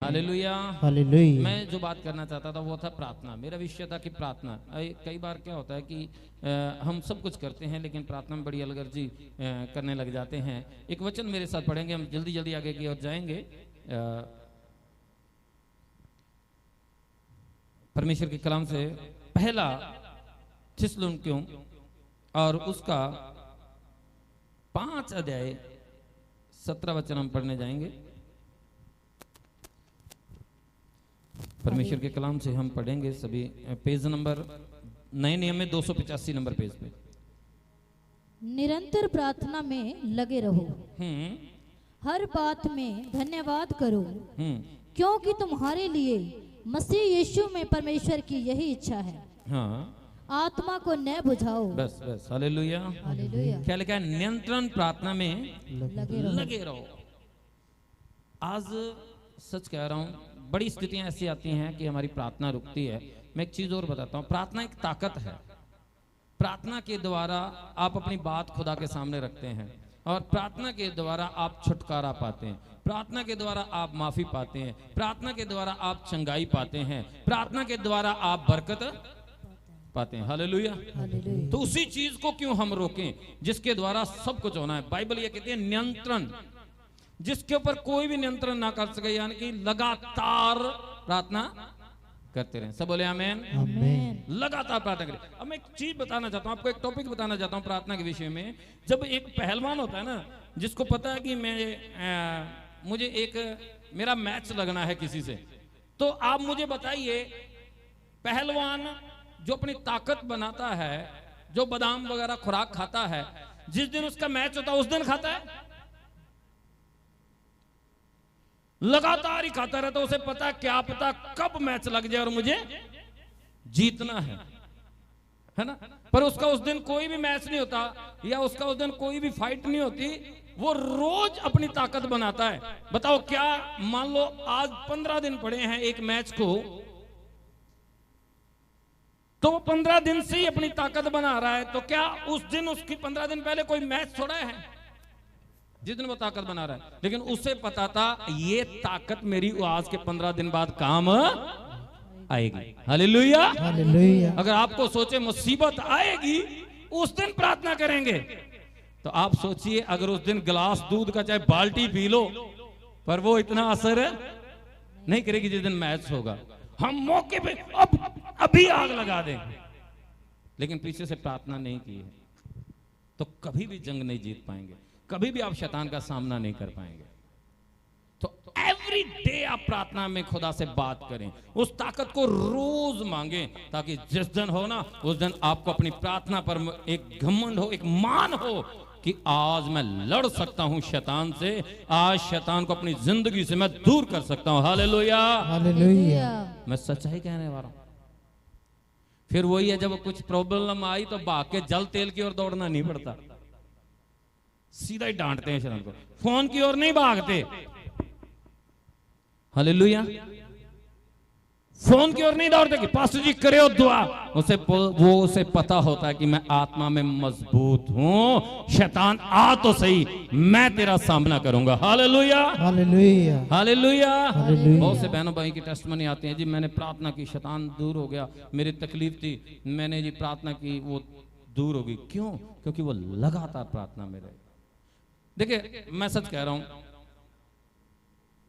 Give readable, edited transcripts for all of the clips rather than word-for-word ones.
Hallelujah. Hallelujah. मैं जो बात करना चाहता था वो था प्रार्थना। मेरा विषय था कि प्रार्थना। कई बार क्या होता है कि हम सब कुछ करते हैं लेकिन प्रार्थना में बड़ी अलगर्जी करने लग जाते हैं। एक वचन मेरे साथ पढ़ेंगे, हम जल्दी जल्दी आगे की ओर जाएंगे। परमेश्वर के कलाम से पहला थिस्सलुनीकियों और उसका 5 अध्याय 17 वचन हम पढ़ने जाएंगे। परमेश्वर के कलाम से हम पढ़ेंगे सभी। पेज नंबर नए नियम में 285 नंबर पेज पे। निरंतर प्रार्थना में लगे रहो, हर बात में धन्यवाद करो, क्योंकि तुम्हारे लिए मसीह यीशु में परमेश्वर की यही इच्छा है। हाँ, आत्मा को न बुझाओ। बस बस, हालेलुया। हालेलुया। क्या लिखा है? नियंत्रण प्रार्थना में लगे रहो। आज सच कह रहा हूं, बड़ी स्थितियां ऐसी आती हैं कि हमारी प्रार्थना रुकती है। मैं एक चीज और बताता हूं, प्रार्थना एक ताकत है। प्रार्थना के द्वारा आप अपनी बात खुदा के सामने रखते हैं और प्रार्थना के द्वारा आप छुटकारा पाते हैं, प्रार्थना के द्वारा आप माफी पाते हैं, प्रार्थना के द्वारा आप चंगाई पाते हैं, प्रार्थना के द्वारा आप बरकत पाते हैं। हालेलुया। तो उसी चीज को क्यों हम रोकें जिसके द्वारा सब कुछ होना है। बाइबल ये कहती है नियंत्रण, जिसके ऊपर कोई भी नियंत्रण ना कर सके, यानी कि लगातार प्रार्थना करते रहें। सब बोले आमेन। आमेन। लगातार प्रार्थना करें। अब मैं एक चीज बताना चाहता हूं आपको, एक टॉपिक बताना चाहता हूं प्रार्थना के विषय में। जब एक पहलवान होता है ना, जिसको पता है कि मुझे मेरा मैच लगना है किसी से, तो आप मुझे बताइए, पहलवान जो अपनी ताकत बनाता है, जो बादाम वगैरह खुराक खाता है, जिस दिन उसका मैच होता है उस दिन खाता है? लगातार ही खाता रहता, उसे पता क्या पता कब मैच लग जाए और मुझे जीतना है ना। पर उसका उस दिन कोई भी मैच नहीं होता या उसका उस दिन कोई भी फाइट नहीं होती, वो रोज अपनी ताकत बनाता है। बताओ, क्या मान लो आज 15 दिन पड़े हैं एक मैच को, तो वो 15 दिन से ही अपनी ताकत बना रहा है, तो क्या उस दिन उसकी 15 दिन पहले कोई मैच थोड़ा है जिस दिन वो ताकत बना रहा है? लेकिन उसे पता था ये ताकत मेरी आज के 15 दिन बाद काम आएगी। हालेलुया। हालेलुया। अगर आपको सोचे मुसीबत आएगी, उस दिन प्रार्थना करेंगे, तो आप सोचिए अगर उस दिन गिलास दूध का चाहे बाल्टी पी लो, पर वो इतना असर नहीं करेगी जिस दिन मैच होगा। हम मौके पे अभी आग लगा दें, लेकिन पीछे से प्रार्थना नहीं की है तो कभी भी जंग नहीं जीत पाएंगे, कभी भी आप शैतान का सामना नहीं कर पाएंगे। तो एवरी डे आप प्रार्थना में खुदा से बात करें, उस ताकत को रोज मांगें, ताकि जिस दिन हो ना, उस दिन आपको अपनी प्रार्थना पर एक घमंड हो, एक मान हो कि आज मैं लड़ सकता हूं शैतान से, आज शैतान को अपनी जिंदगी से मैं दूर कर सकता हूं। हालेलुया। हालेलुया। मैं सच्चाई कहने वाला हूं। फिर वही है, जब कुछ प्रॉब्लम आई तो भाग के जल तेल की ओर दौड़ना नहीं पड़ता, सीधा ही डांटते हैं शैतान को, फोन की ओर नहीं भागते। हालेलुया। फोन की ओर नहीं दौड़ते कि पास्टर जी करे हो दुआ, उसे पता होता है कि मैं आत्मा में मजबूत हूं, शैतान आ तो सही, मैं तेरा सामना करूंगा। हालेलुया। हालेलुया। हालेलुया। हालेलुया। बहुत से बहनों भाई की टेस्टमनी आते हैं, जी मैंने प्रार्थना की, शैतान दूर हो गया, मेरी तकलीफ थी, मैंने जी प्रार्थना की, वो दूर होगी। क्यों? क्योंकि वो लगातार प्रार्थना में रहे। देखिए, मैं सच कह रहा हूं,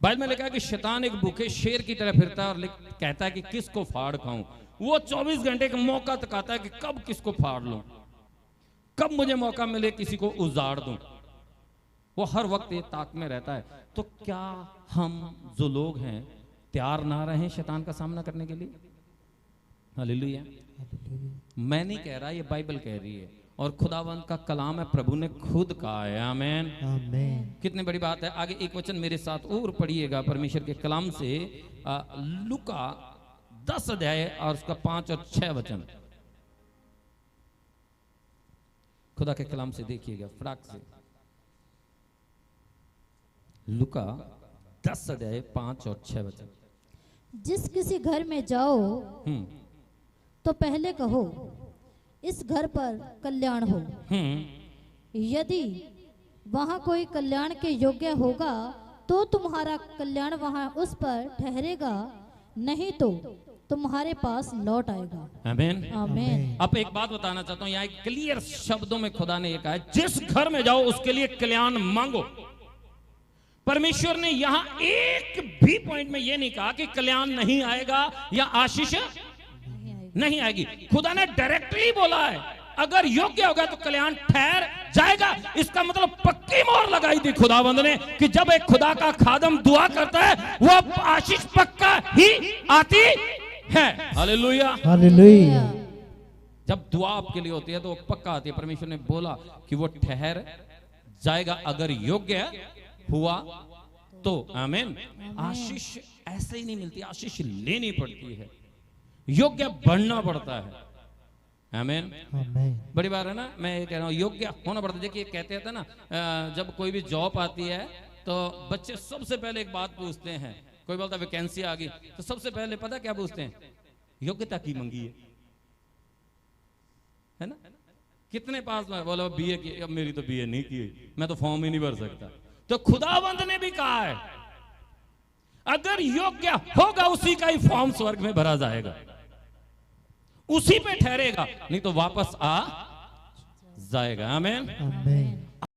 बाइबल में लिखा है कि शैतान एक भूखे शेर की तरह फिरता है और कहता है कि किसको फाड़ खाऊं। वो 24 घंटे का मौका तकाता है कि कब किसको फाड़ लूं, कब मुझे मौका मिले किसी को उजाड़ दूं। वो हर वक्त ये ताक में रहता है। तो क्या हम जो लोग हैं तैयार ना रहें शैतान का सामना करने के लिए? हालेलुया। मैं नहीं कह रहा, ये बाइबल कह रही है और खुदावंत का कलाम है, प्रभु ने खुद कहा है। आमेन। आमेन। कितनी बड़ी बात है। आगे एक वचन मेरे साथ और पढ़िएगा परमेश्वर के कलाम से, लूका 10 अध्याय और उसका 5 और 6 वचन। खुदा के कलाम से देखिएगा फटाक से। लूका 10 अध्याय 5 और 6 वचन। जिस किसी घर में जाओ तो पहले कहो, इस घर पर कल्याण हो। यदि वहां कोई कल्याण के योग्य होगा तो तुम्हारा कल्याण वहां उस पर ठहरेगा, नहीं तो तुम्हारे पास लौट आएगा। आमीन। आमीन। अब एक बात बताना चाहता हूं, यहाँ एक क्लियर शब्दों में खुदा ने ये कहा है, जिस घर में जाओ उसके लिए कल्याण मांगो। परमेश्वर ने यहां एक भी पॉइंट में ये नहीं कहा कि कल्याण नहीं आएगा या आशीष नहीं आएगी। खुदा ने डायरेक्टली बोला है, अगर योग्य होगा तो कल्याण ठहर जाएगा। इसका मतलब पक्की मोहर लगाई थी खुदावंद ने कि जब एक खुदा का खादम दुआ करता है वो आशीष पक्का ही आती है। हालेलुया। हालेलुया। जब दुआ आपके लिए होती है तो वो पक्का आती है। परमेश्वर ने बोला कि वो ठहर जाएगा अगर योग्य हुआ तो। आमीन। आशीष ऐसे ही नहीं मिलती, आशीष लेनी पड़ती है, योग्य बढ़ना पड़ता है। आमीन। आमीन। बड़ी बात है ना, मैं ये कह रहा हूँ योग्य होना पड़ता है। देखिए कहते थे ना, जब कोई भी जॉब आती है तो बच्चे सबसे पहले एक बात पूछते हैं, कोई बोलता वैकेंसी आ गई तो सबसे पहले पता क्या पूछते हैं, योग्यता की मंगी है ना, कितने पास में, बोला बीए की, अब मेरी तो बीए नहीं की, मैं तो फॉर्म ही नहीं भर सकता। तो खुदावंद ने भी कहा है अगर योग्य होगा उसी का ही फॉर्म स्वर्ग में भरा जाएगा, उसी पे ठहरेगा, नहीं तो वापस आ जाएगा। आमीन। आमीन।